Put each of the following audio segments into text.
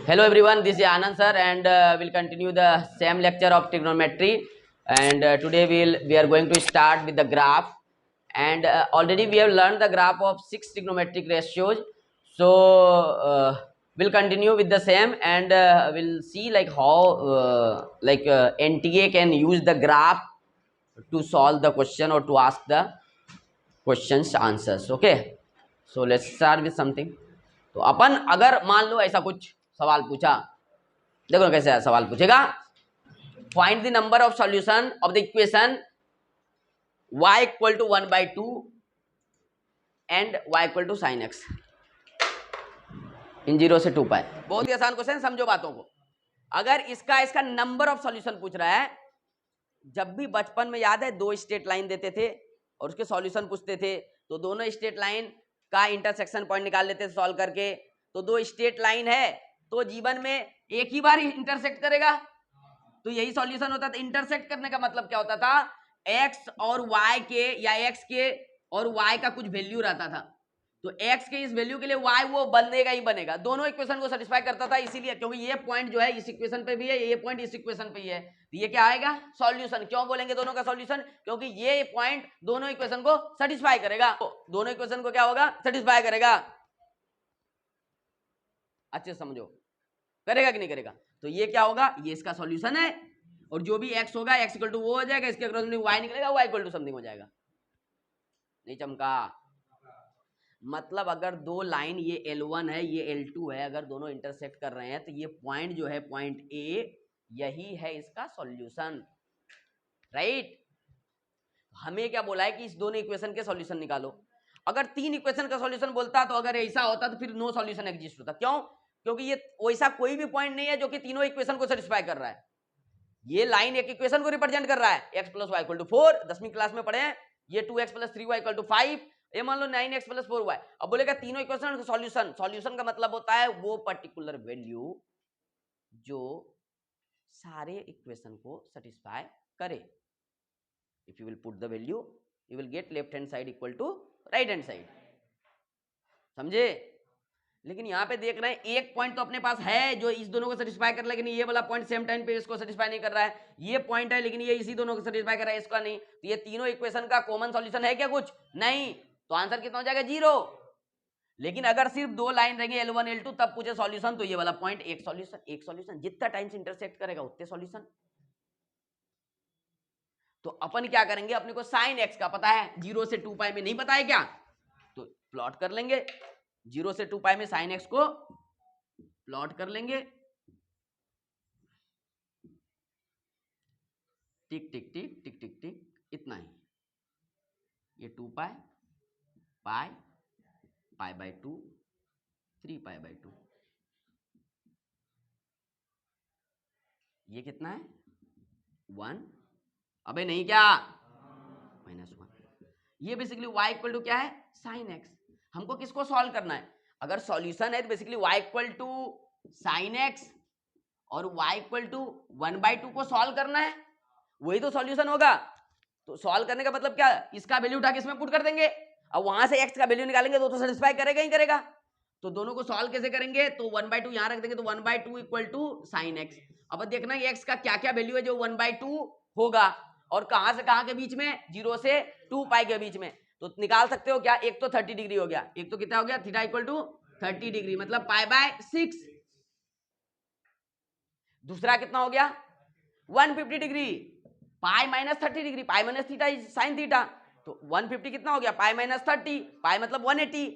Hello everyone, this is Anand sir and we'll continue the same lecture of trigonometry, and today we are going to start with the graph, and already we have learned the graph of 6 trigonometric ratios. So we'll continue with the same, and we'll see like how NTA can use the graph to solve the question or to ask the questions answers. Okay, so let's start with something. तो अपन अगर मान लो ऐसा कुछ सवाल पूछा, देखो ना कैसे सवाल पूछेगा, find the number of solution of the equation y equal to 1/2 and y equal to sin x in 0 से 2 पाई। बहुत ही आसान क्वेश्चन, समझो बातों को। अगर इसका नंबर ऑफ सॉल्यूशन पूछ रहा है, जब भी बचपन में याद है 2 स्ट्रेट लाइन देते थे और उसके सॉल्यूशन पूछते थे, तो दोनों स्ट्रेट लाइन का इंटरसेक्शन पॉइंट निकाल लेते थे सॉल्व करके। तो 2 स्ट्रेट लाइन है तो जीवन में एक ही बार इंटरसेक्ट करेगा, तो यही सॉल्यूशन होता था। इंटरसेक्ट करने का मतलब क्या होता था, x और y के या x के और y का कुछ वैल्यू रहता था, तो x के इस वैल्यू के लिए y वो बनेगा ही बनेगा। दोनों इक्वेशन को सेटिस्फाई करता था, इसीलिए क्योंकि ये पॉइंट जो है इस इक्वेशन पे भी है, ये पॉइंट इस इक्वेशन पे ही है, तो ये क्या आएगा, सॉल्यूशन। क्यों बोलेंगे दोनों का सॉल्यूशन, क्योंकि ये पॉइंट दोनों इक्वेशन को सेटिस्फाई करेगा, तो दोनों इक्वेशन को क्या होगा, सेटिस्फाई करेगा। अच्छे समझो, करेगा कि नहीं करेगा। तो ये क्या होगा, ये इसका सॉल्यूशन है, और जो भी x होगा x इक्वल टू वो हो जाएगा, इसके अकॉर्डिंग y निकलेगा, y इक्वल टू समथिंग हो जाएगा। नहीं चमका, मतलब अगर दो लाइन ये L1 है ये L2 है, अगर दोनों इंटरसेक्ट कर रहे हैं तो ये पॉइंट जो है पॉइंट A, यही है इसका सॉल्यूशन, राइट। हमें क्या बोला है कि इस दोनों इक्वेशन के सॉल्यूशन निकालो। अगर 3 इक्वेशन का सॉल्यूशन बोलता तो अगर ऐसा होता तो फिर नो सॉल्यूशन एग्जिस्ट होता। क्यों, क्योंकि ये वैसा कोई भी पॉइंट नहीं है जो कि तीनों इक्वेशन को सेटिस्फाई कर रहा है। ये लाइन एक इक्वेशन को रिप्रेजेंट कर रहा है, x plus y equal to 4, 10वीं क्लास में पढ़े हैं। ये 2x plus 3y equal to 5, ये मान लो 9x प्लस 4y। अब बोलेगा तीनों इक्वेशन का सॉल्यूशन, सॉल्यूशन का मतलब होता है वो पर्टिकुलर वैल्यू जो सारे इक्वेशन को सेटिस्फाई करे। If you will put the value you will get left hand side equal to right hand side, समझे। लेकिन यहाँ पे देख रहे हैं एक पॉइंट तो अपने पास है जो इस दोनों को सेटिस्फाई कर, लेकिन ये वाला पॉइंट सेम टाइम पे इसको सेटिस्फाई नहीं कर रहा है। ये पॉइंट है लेकिन ये इसी दोनों को सेटिस्फाई कर रहा है, इसका नहीं। तो ये तीनों इक्वेशन का कॉमन सॉल्यूशन है क्या, कुछ नहीं, तो आंसर कितना हो जाएगा, 0। लेकिन अगर सिर्फ दो लाइन रहेंगे L1 L2 तब पूछे सॉल्यूशन, तो ये वाला पॉइंट एक सॉल्यूशन जितना टाइम से इंटरसेक्ट करेगा उतने सॉल्यूशन। तो अपन क्या करेंगे, अपने को साइन एक्स का पता है, 0 से 2 पाई में नहीं पता है क्या, तो प्लॉट कर लेंगे। 0 से 2 पाई में साइन एक्स को प्लॉट कर लेंगे, टिक टिक टिक टिक टिक टिक, इतना ही। ये 2 पाई पाई पाई बाय 2, 3 पाई बाय 2, ये कितना है 1, अबे नहीं क्या, -1। ये बेसिकली y इक्वल टू क्या है, साइन एक्स। हमको किसको सॉल्व करना है, अगर सॉल्यूशन है तो basically y equal to sine x और y इक्वल टू 1/2 को सॉल्व करना है, वही तो सॉल्यूशन होगा। तो सॉल्व करने का मतलब क्या, इसका वैल्यू उठा के इसमें पुट कर देंगे, अब वहां से x का वैल्यू निकालेंगे तो सेटिस्फाई करेगा ही करेगा। तो दोनों को सॉल्व कैसे करेंगे, तो 1/2 यहां रख देंगे, तो 1/2 इक्वल टू साइन एक्स। अब देखना x का क्या क्या वैल्यू है जो 1/2 होगा, और कहां से कहां के बीच में, 0 से 2 पाई के बीच में। तो निकाल सकते हो क्या, एक तो 30 डिग्री हो गया, एक तो कितना हो गया, थीटा इक्वल टू 30 डिग्री मतलब π/6। दूसरा कितना हो गया 150 degree, pi minus 30 degree, pi minus theta sine theta, तो 150 कितना हो गया, पाई माइनस 30, पाई मतलब 180,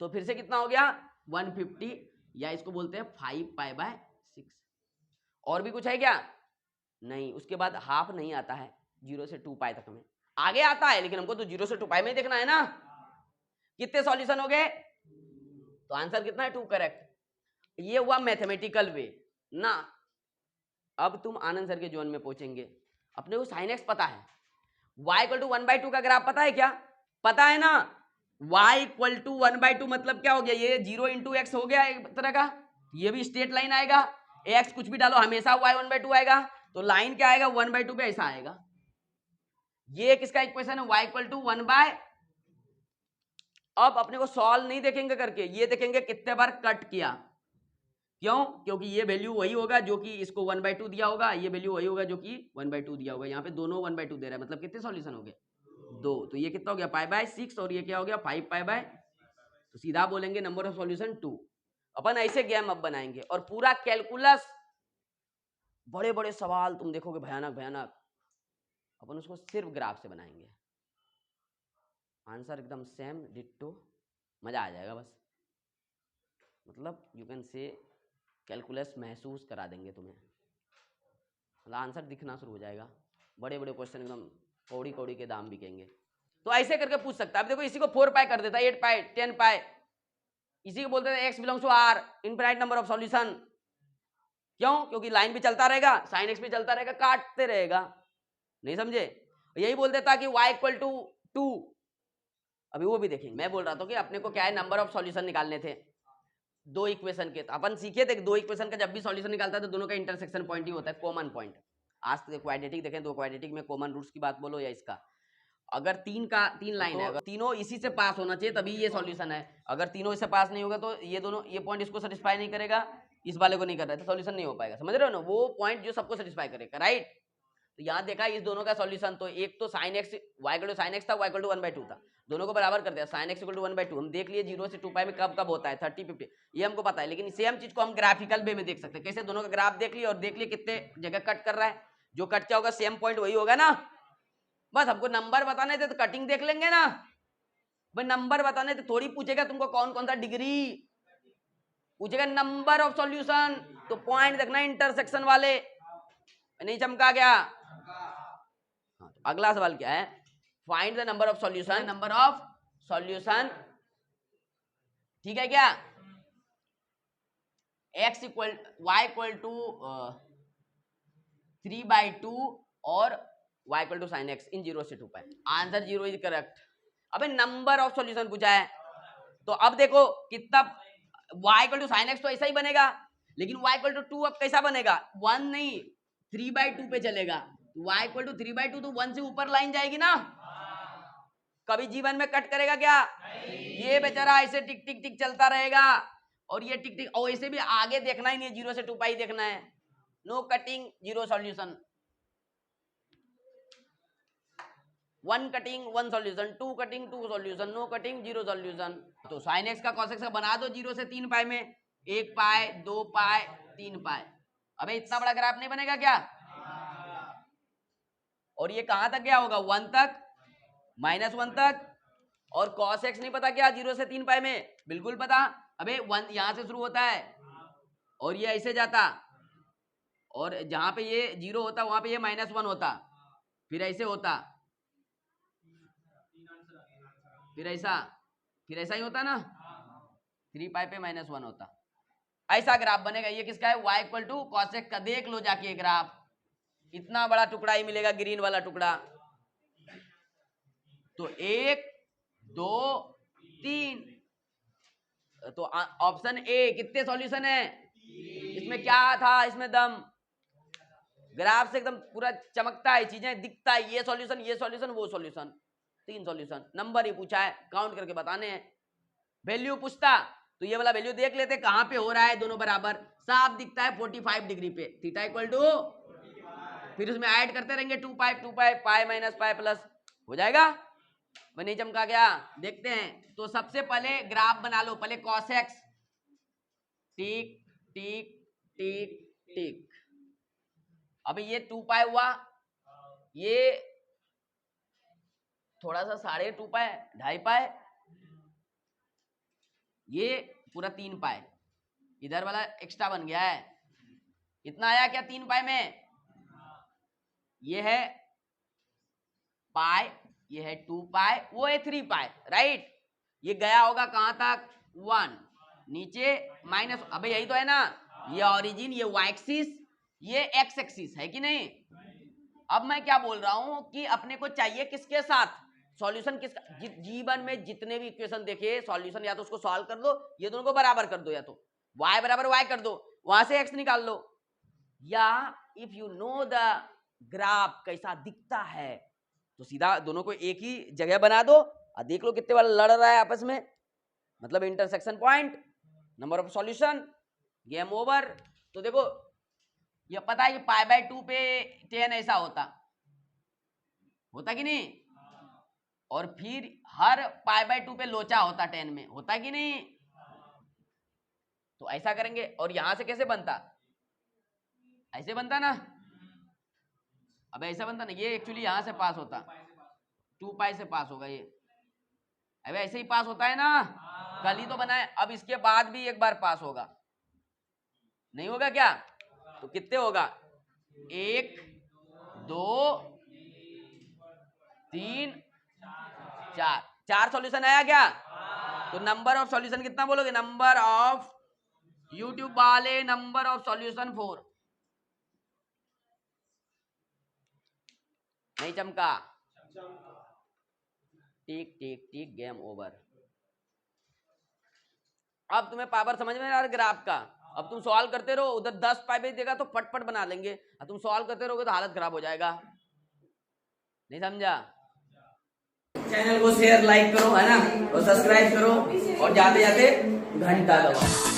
तो फिर से कितना हो गया 150, या इसको बोलते हैं 5π/6। और भी कुछ है क्या, नहीं। उसके बाद हाफ नहीं आता है 0 से 2 पाई तक में, आगे आता है लेकिन हमको तो 0 से 2 पाई में ही देखना है ना। कितने सॉल्यूशन हो गए, तो आंसर कितना है 2 करेक्ट। ये हुआ मैथमेटिकल वे ना। अब तुम आनंद सर के जोन में पहुंचेंगे, अपने को साइन एक्स पता है, y इक्वल टू 1/2 का ग्राफ पता है क्या, पता है ना। y इक्वल टू 1/2 मतलब क्या हो गया, ये 0 इंटू एक्स हो गया एक तरह का, ये भी स्ट्रेट लाइन आएगा, x कुछ भी डालो हमेशा y 1/2 आएगा, तो लाइन क्या आएगा 1/2 पे ऐसा आएगा। ये किसका इक्वेशन है, y इक्वल टू 1/। अब अपने को सॉल्व नहीं देखेंगे करके, ये देखेंगे कितने बार कट किया, क्यों? क्योंकि ये वैल्यू वही होगा जो कि इसको 1/2 दिया होगा, ये वैल्यू वही होगा जो कि 1/2 दिया होगा। यहाँ पे दोनों 1/2 दे रहा है, मतलब कितने सॉल्यूशन हो गए? 2। तो ये कितना हो गया? π/6 और ये क्या हो गया? 5π/। तो सीधा बोलेंगे नंबर ऑफ सॉल्यूशन 2। अपन ऐसे गेम अब बनाएंगे और पूरा कैलकुलस, बड़े बड़े सवाल तुम देखोगे भयानक भयानक, अपन उसको सिर्फ ग्राफ से बनाएंगे, आंसर एकदम सेम डिट्टो, मजा आ जाएगा बस। मतलब यू कैन से कैलकुलस महसूस करा देंगे तुम्हें, मतलब आंसर दिखना शुरू हो जाएगा, बड़े बड़े क्वेश्चन एकदम कौड़ी कौड़ी के दाम बिकेंगे। तो ऐसे करके पूछ सकता है। अब देखो इसी को 4π कर देता है, 8π, 10π, इसी को बोलते हैं x belongs to r, infinite number of solution. क्यों? क्योंकि लाइन भी चलता रहेगा, साइन x भी चलता रहेगा, काटते रहेगा। नहीं समझे? यही बोल देता कि y इक्वल टू 2। अभी वो भी देखेंगे। मैं बोल रहा था कि अपने को क्या है, नंबर ऑफ सॉल्यूशन निकालने थे दो इक्वेशन के। तो अपन सीखे थे दो इक्वेशन का जब भी सॉल्यूशन निकालता है तो दोनों का इंटरसेक्शन पॉइंट ही होता है, कॉमन पॉइंट। आज तक क्वाड्रेटिक देखें, दो क्वाड्रेटिक में कॉमन रूट्स की बात बोलो या इसका, अगर तीन लाइन है, अगर तीनों इसी से पास होना चाहिए तभी ये सॉल्यूशन है। अगर तीनों इससे पास नहीं होगा तो ये दोनों, ये पॉइंट इसको सेटिस्फाई नहीं करेगा, इस वाले को नहीं कर रहा है, तो सॉल्यूशन नहीं हो पाएगा। समझ रहे हो ना? वो पॉइंट जो सबको सेटिस्फाई करेगा, राइट? तो यहाँ देखा इस दोनों का सॉल्यूशन, तो एक तो sin x y equal to sin x था, y इक्वल टू 1/2 था, दोनों को बराबर कर दिया। sin x इक्वल टू 1/2 हम देख लिए 0 से 2π में कब कब होता है, 30 50, ये हमको पता है। लेकिन सेम चीज को हम ग्राफिकल वे में देख सकते हैं। कैसे? दोनों का ग्राफ देख लिया और देख लिए कितने जगह कट कर रहा है, जो कट क्या होगा, सेम पॉइंट वही होगा ना। बस हमको नंबर बताने थे तो कटिंग देख लेंगे ना भाई, नंबर बताने थे थोड़ी पूछेगा तुमको कौन कौन सा डिग्री, पूछेगा नंबर ऑफ सॉल्यूशन, तो पॉइंट देखना इंटरसेक्शन वाले। नहीं चमका गया? हाँ, तो अगला सवाल क्या है, find the number of solution, number of solution, ठीक है क्या? x equal y equal to 3/2 और y equal to sin x in 0 से 2π। Answer 0 is correct. अबे नंबर ऑफ सॉल्यूशन पूछा है, तो अब देखो कितना, y equal to sin x तो ऐसा ही बनेगा, लेकिन y इक्वल टू 2 अब कैसा बनेगा? 1 नहीं, 3/2 पे चलेगा। y इक्वल टू 3/2 तो 1 से ऊपर लाइन जाएगी ना। कभी जीवन में कट करेगा क्या? ये बेचारा ऐसे टिक टिक टिक चलता रहेगा, और ये टिक टिक, और ऐसे भी आगे देखना ही नहीं, 0 से 2π देखना है। No cutting, 0 solution. 1 cutting 1 solution, 2 cutting 2 solution, no cutting 0 solution. तो sin x का cos x का बना दो 0 से 3π में, 1π 2π 3π। अबे इतना बड़ा ग्राफ नहीं बनेगा क्या? और ये कहां तक गया होगा? 1 तक, -1 तक। और cos x नहीं पता क्या 0 से 3π में? बिल्कुल पता। अबे 1 यहां से शुरू होता है और ये ऐसे जाता, और जहां पे ये 0 होता वहां पे ये -1 होता, फिर ऐसे होता, फिर ऐसा ही होता ना, 3π पे -1 होता। ऐसा ग्राफ बनेगा। ये किसका है? y equal to cos x का। देख लो जाके ग्राफ, इतना बड़ा टुकड़ा ही मिलेगा, ग्रीन वाला टुकड़ा। तो 1 2 3, तो ऑप्शन ए कितने सॉल्यूशन है? इसमें क्या था? इसमें दम, ग्राफ से एकदम पूरा चमकता है, चीजें दिखता है, ये सॉल्यूशन वो सॉल्यूशन, 3 सॉल्यूशन। नंबर ही पूछा है, काउंट करके बताने हैं। वैल्यू पूछता तो ये वाला वैल्यू देख लेते कहां पे हो रहा है, दोनों बराबर, साफ दिखता है 45 डिग्री पे, थीटा इक्वल टू, फिर उसमें ऐड करते रहेंगे 2π 2π, पाई माइनस पाई प्लस, हो जाएगा। वह नहीं चमका गया? देखते हैं। तो सबसे पहले ग्राफ बना लो, पहले cos x, टिक टिक टिक टिक। अभी ये 2π हुआ, ये थोड़ा सा 2.5π 2.5π, ये पूरा 3π, इधर वाला एक्स्ट्रा बन गया है। इतना आया क्या 3π में? ये है पाई, ये है 2π, वो है 3π, राइट? ये गया होगा कहां तक? 1, नीचे माइनस। अबे यही तो है ना, ये ओरिजिन, ये y एक्सिस, ये x एक्सिस है कि नहीं? अब मैं क्या बोल रहा हूं कि अपने को चाहिए किसके साथ सॉल्यूशन, किसका? जीवन में जितने भी इक्वेशन देखे सॉल्यूशन, या तो उसको सॉल्व कर दो, ये दोनों को बराबर कर दो, या तो y बराबर y कर दो, वहां से x निकाल लो, या if you know the graph कैसा दिखता है तो सीधा दोनों को एक ही जगह बना दो और देख लो कितने बार लड़ रहा है आपस में, मतलब intersection point, number of solution, game over. तो देखो ये पता है कि π/2 पे 10 ऐसा होता कि नहीं, और फिर हर π/2 पे लोचा होता 10 में, होता कि नहीं। तो ऐसा करेंगे, और यहां से कैसे बनता, ऐसे बनता ना, अब ऐसा बनता ना, ये एक्चुअली यहां से पास होता, 2π से पास होगा ये, अब ऐसे ही पास होता है ना, कल ही तो बनाए। अब इसके बाद भी एक बार पास होगा, नहीं होगा क्या, तो कितने होगा, 1 2 3 4, 4 सॉल्यूशन आया क्या। तो नंबर ऑफ सॉल्यूशन कितना बोलोगे, नंबर ऑफ यूट्यूब वाले, नंबर ऑफ सॉल्यूशन 4, नहीं चमका, टिक टिक टिक, गेम ओवर। अब तुम्हें पावर समझ में आ रहा है ग्राफ का। अब तुम सॉल्व करते रहो, उधर 10 पाई देगा तो फटफट बना लेंगे, अब तुम सॉल्व करते रहोगे तो हालत खराब हो जाएगा, नहीं समझा। चैनल को शेयर लाइक करो, है ना, और सब्सक्राइब करो, और जाते जाते घंटा दबाओ।